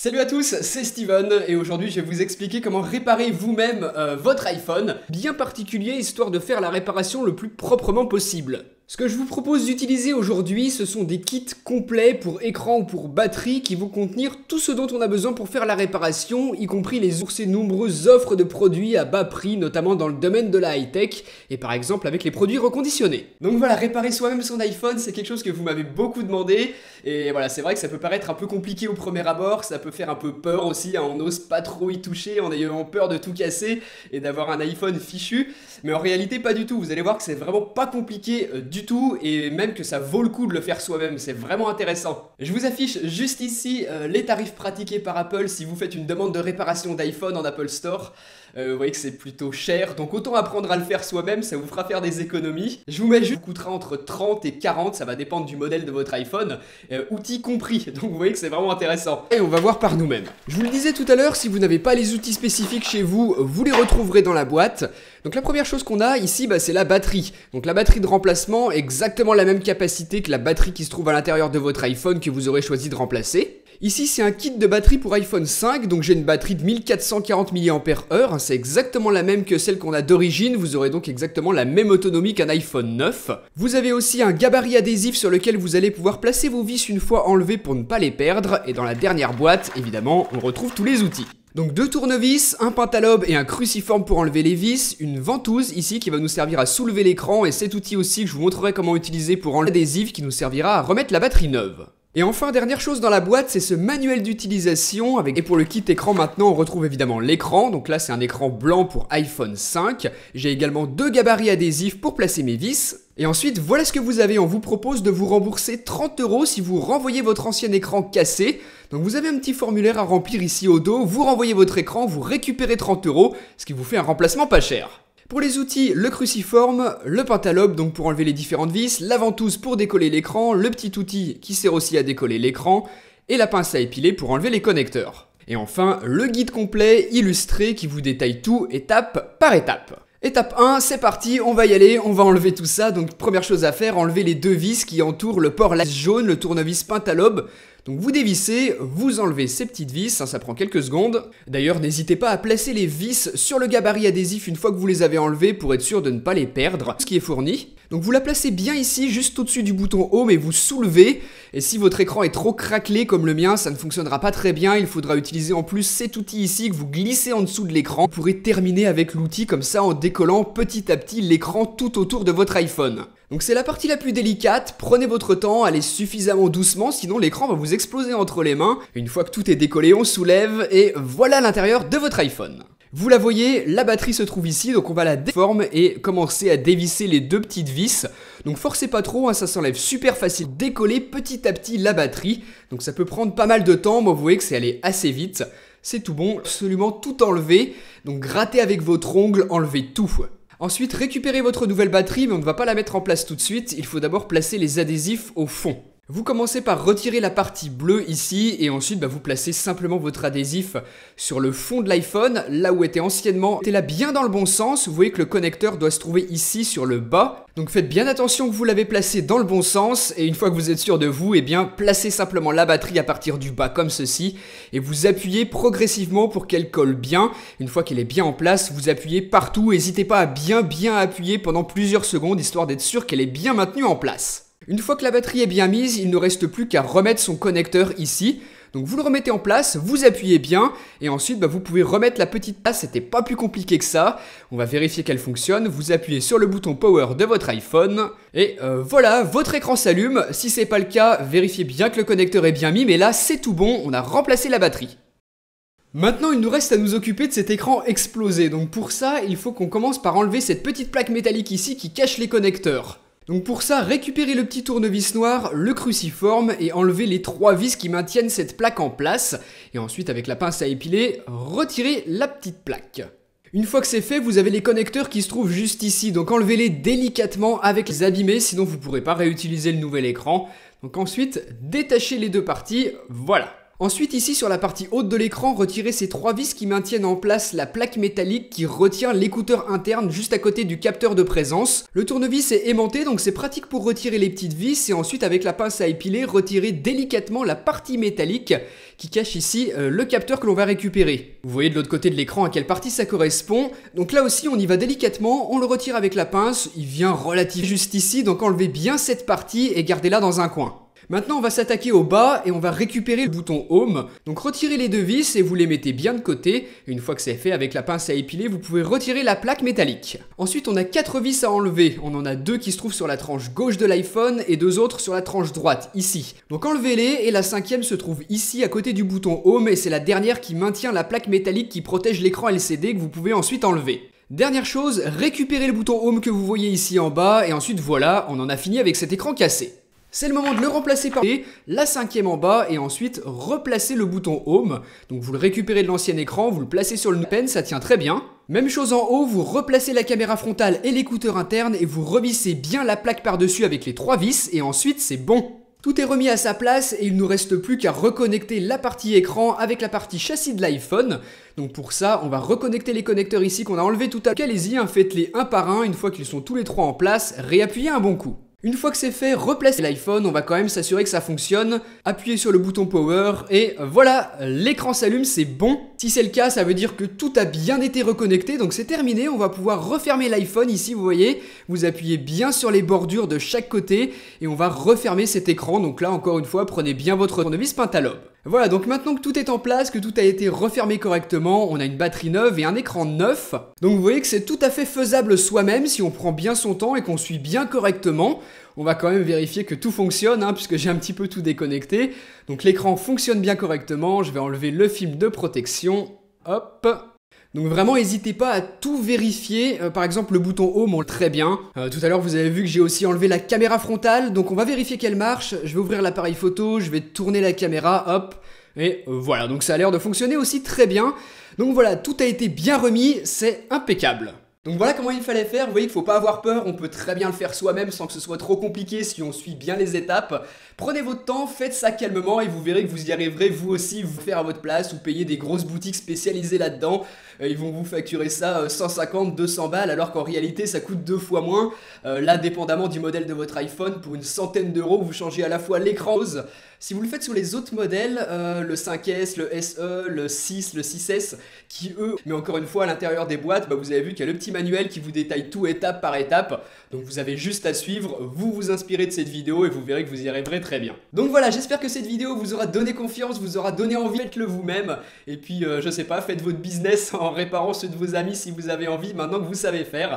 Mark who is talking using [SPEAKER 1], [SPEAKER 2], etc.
[SPEAKER 1] Salut à tous, c'est Steven et aujourd'hui je vais vous expliquer comment réparer vous-même votre iPhone, bien particulier histoire de faire la réparation le plus proprement possible. Ce que je vous propose d'utiliser aujourd'hui, ce sont des kits complets pour écran ou pour batterie qui vont contenir tout ce dont on a besoin pour faire la réparation, y compris les nombreuses offres de produits à bas prix, notamment dans le domaine de la high-tech et par exemple avec les produits reconditionnés. Donc voilà, réparer soi-même son iPhone, c'est quelque chose que vous m'avez beaucoup demandé et voilà, c'est vrai que ça peut paraître un peu compliqué au premier abord, ça peut faire un peu peur aussi, hein, on n'ose pas trop y toucher en ayant peur de tout casser et d'avoir un iPhone fichu, mais en réalité pas du tout, vous allez voir que c'est vraiment pas compliqué du tout et même que ça vaut le coup de le faire soi-même, c'est vraiment intéressant. Je vous affiche juste ici les tarifs pratiqués par Apple si vous faites une demande de réparation d'iPhone en Apple Store. Vous voyez que c'est plutôt cher, donc autant apprendre à le faire soi-même, ça vous fera faire des économies. Je vous mets juste, ça coûtera entre 30 et 40, ça va dépendre du modèle de votre iPhone, outils compris, donc vous voyez que c'est vraiment intéressant. Et on va voir par nous-mêmes. Je vous le disais tout à l'heure, si vous n'avez pas les outils spécifiques chez vous, vous les retrouverez dans la boîte. Donc la première chose qu'on a ici, c'est la batterie. Donc la batterie de remplacement, exactement la même capacité que la batterie qui se trouve à l'intérieur de votre iPhone que vous aurez choisi de remplacer. Ici c'est un kit de batterie pour iPhone 5, donc j'ai une batterie de 1440 mAh, c'est exactement la même que celle qu'on a d'origine, vous aurez donc exactement la même autonomie qu'un iPhone 9. Vous avez aussi un gabarit adhésif sur lequel vous allez pouvoir placer vos vis une fois enlevées pour ne pas les perdre, et dans la dernière boîte, évidemment, on retrouve tous les outils. Donc deux tournevis, un pentalobe et un cruciforme pour enlever les vis, une ventouse ici qui va nous servir à soulever l'écran et cet outil aussi que je vous montrerai comment utiliser pour enlever l'adhésif qui nous servira à remettre la batterie neuve. Et enfin, dernière chose dans la boîte, c'est ce manuel d'utilisation et pour le kit écran maintenant on retrouve évidemment l'écran, donc là c'est un écran blanc pour iPhone 5, j'ai également deux gabarits adhésifs pour placer mes vis. Et ensuite, voilà ce que vous avez, on vous propose de vous rembourser 30 € si vous renvoyez votre ancien écran cassé. Donc vous avez un petit formulaire à remplir ici au dos, vous renvoyez votre écran, vous récupérez 30 €, ce qui vous fait un remplacement pas cher. Pour les outils, le cruciforme, le pentalobe donc pour enlever les différentes vis, la ventouse pour décoller l'écran, le petit outil qui sert aussi à décoller l'écran, et la pince à épiler pour enlever les connecteurs. Et enfin, le guide complet illustré qui vous détaille tout étape par étape. Étape 1, c'est parti, on va y aller, on va enlever tout ça. Donc première chose à faire, enlever les deux vis qui entourent le port jaune, le tournevis pentalobe. Donc vous dévissez, vous enlevez ces petites vis, ça prend quelques secondes. D'ailleurs, n'hésitez pas à placer les vis sur le gabarit adhésif une fois que vous les avez enlevées pour être sûr de ne pas les perdre, ce qui est fourni. Donc vous la placez bien ici, juste au-dessus du bouton Home et vous soulevez. Et si votre écran est trop craquelé comme le mien, ça ne fonctionnera pas très bien. Il faudra utiliser en plus cet outil ici que vous glissez en dessous de l'écran. Vous pourrez terminer avec l'outil comme ça en décollant petit à petit l'écran tout autour de votre iPhone. Donc c'est la partie la plus délicate, prenez votre temps, allez suffisamment doucement, sinon l'écran va vous exploser entre les mains. Une fois que tout est décollé, on soulève et voilà l'intérieur de votre iPhone. Vous la voyez, la batterie se trouve ici, donc on va la déformer et commencer à dévisser les deux petites vis. Donc forcez pas trop, hein, ça s'enlève super facile. Décoller petit à petit la batterie, donc ça peut prendre pas mal de temps, moi vous voyez que c'est allé assez vite. C'est tout bon, absolument tout enlevé, donc grattez avec votre ongle, enlevez tout. Ensuite, récupérez votre nouvelle batterie, mais on ne va pas la mettre en place tout de suite, il faut d'abord placer les adhésifs au fond. Vous commencez par retirer la partie bleue ici et ensuite vous placez simplement votre adhésif sur le fond de l'iPhone, là où était anciennement. Mettez-la bien dans le bon sens, vous voyez que le connecteur doit se trouver ici sur le bas. Donc faites bien attention que vous l'avez placé dans le bon sens et une fois que vous êtes sûr de vous, placez simplement la batterie à partir du bas comme ceci et vous appuyez progressivement pour qu'elle colle bien. Une fois qu'elle est bien en place, vous appuyez partout, n'hésitez pas à bien appuyer pendant plusieurs secondes histoire d'être sûr qu'elle est bien maintenue en place. Une fois que la batterie est bien mise, il ne reste plus qu'à remettre son connecteur ici. Donc vous le remettez en place, vous appuyez bien et ensuite vous pouvez remettre la petite passe, c'était pas plus compliqué que ça. On va vérifier qu'elle fonctionne, vous appuyez sur le bouton Power de votre iPhone et voilà, votre écran s'allume. Si c'est pas le cas, vérifiez bien que le connecteur est bien mis, mais là c'est tout bon, on a remplacé la batterie. Maintenant, il nous reste à nous occuper de cet écran explosé. Donc pour ça, il faut qu'on commence par enlever cette petite plaque métallique ici qui cache les connecteurs. Donc pour ça, récupérez le petit tournevis noir, le cruciforme et enlevez les trois vis qui maintiennent cette plaque en place. Et ensuite, avec la pince à épiler, retirez la petite plaque. Une fois que c'est fait, vous avez les connecteurs qui se trouvent juste ici. Donc enlevez-les délicatement avec les abîmés, sinon vous ne pourrez pas réutiliser le nouvel écran. Donc ensuite, détachez les deux parties, voilà. Ensuite ici sur la partie haute de l'écran, retirez ces 3 vis qui maintiennent en place la plaque métallique qui retient l'écouteur interne juste à côté du capteur de présence. Le tournevis est aimanté donc c'est pratique pour retirer les petites vis et ensuite avec la pince à épiler, retirer délicatement la partie métallique qui cache ici le capteur que l'on va récupérer. Vous voyez de l'autre côté de l'écran à quelle partie ça correspond. Donc là aussi on y va délicatement, on le retire avec la pince, il vient relativement juste ici donc enlevez bien cette partie et gardez-la dans un coin. Maintenant on va s'attaquer au bas et on va récupérer le bouton Home. Donc retirez les 2 vis et vous les mettez bien de côté. Et une fois que c'est fait, avec la pince à épiler, vous pouvez retirer la plaque métallique. Ensuite on a 4 vis à enlever. On en a 2 qui se trouvent sur la tranche gauche de l'iPhone et 2 autres sur la tranche droite, ici. Donc enlevez-les et la 5e se trouve ici à côté du bouton Home et c'est la dernière qui maintient la plaque métallique qui protège l'écran LCD que vous pouvez ensuite enlever. Dernière chose, récupérez le bouton Home que vous voyez ici en bas et ensuite voilà, on en a fini avec cet écran cassé. C'est le moment de le remplacer par la 5e en bas et ensuite replacer le bouton Home. Donc vous le récupérez de l'ancien écran, vous le placez sur le pen, ça tient très bien. Même chose en haut, vous replacez la caméra frontale et l'écouteur interne et vous revissez bien la plaque par-dessus avec les 3 vis et ensuite c'est bon. Tout est remis à sa place et il ne nous reste plus qu'à reconnecter la partie écran avec la partie châssis de l'iPhone. Donc pour ça, on va reconnecter les connecteurs ici qu'on a enlevés tout à l'heure. Allez-y, faites-les un par un, une fois qu'ils sont tous les 3 en place, réappuyez un bon coup. Une fois que c'est fait, replacez l'iPhone, on va quand même s'assurer que ça fonctionne. Appuyez sur le bouton Power et voilà, l'écran s'allume, c'est bon. Si c'est le cas, ça veut dire que tout a bien été reconnecté, donc c'est terminé. On va pouvoir refermer l'iPhone ici, vous voyez. Vous appuyez bien sur les bordures de chaque côté et on va refermer cet écran. Donc là, encore une fois, prenez bien votre tournevis Pentalobe. Voilà, donc maintenant que tout est en place, que tout a été refermé correctement, on a une batterie neuve et un écran neuf. Donc vous voyez que c'est tout à fait faisable soi-même si on prend bien son temps et qu'on suit bien correctement. On va quand même vérifier que tout fonctionne, puisque j'ai un petit peu tout déconnecté. Donc l'écran fonctionne bien correctement, je vais enlever le film de protection. Hop. Donc vraiment n'hésitez pas à tout vérifier, par exemple le bouton Home on le très bien. Tout à l'heure vous avez vu que j'ai aussi enlevé la caméra frontale, donc on va vérifier qu'elle marche. Je vais ouvrir l'appareil photo, je vais tourner la caméra, hop, et voilà, donc ça a l'air de fonctionner aussi très bien. Donc voilà, tout a été bien remis, c'est impeccable. Donc voilà comment il fallait faire, vous voyez qu'il ne faut pas avoir peur, on peut très bien le faire soi-même sans que ce soit trop compliqué si on suit bien les étapes. Prenez votre temps, faites ça calmement et vous verrez que vous y arriverez vous aussi, vous faire à votre place ou payer des grosses boutiques spécialisées là-dedans. Ils vont vous facturer ça 150, 200 balles alors qu'en réalité ça coûte 2 fois moins. Là, dépendamment du modèle de votre iPhone, pour une centaine d'euros, vous changez à la fois l'écran. Si vous le faites sur les autres modèles, le 5S, le SE, le 6, le 6S, qui eux, mais encore une fois à l'intérieur des boîtes, vous avez vu qu'il y a le petit manuel qui vous détaille tout étape par étape. Donc vous avez juste à suivre, vous inspirez de cette vidéo et vous verrez que vous y arriverez très bien. Donc voilà, j'espère que cette vidéo vous aura donné confiance, vous aura donné envie, faites-le vous-même. Et puis je sais pas, faites votre business en réparant ceux de vos amis si vous avez envie maintenant que vous savez faire.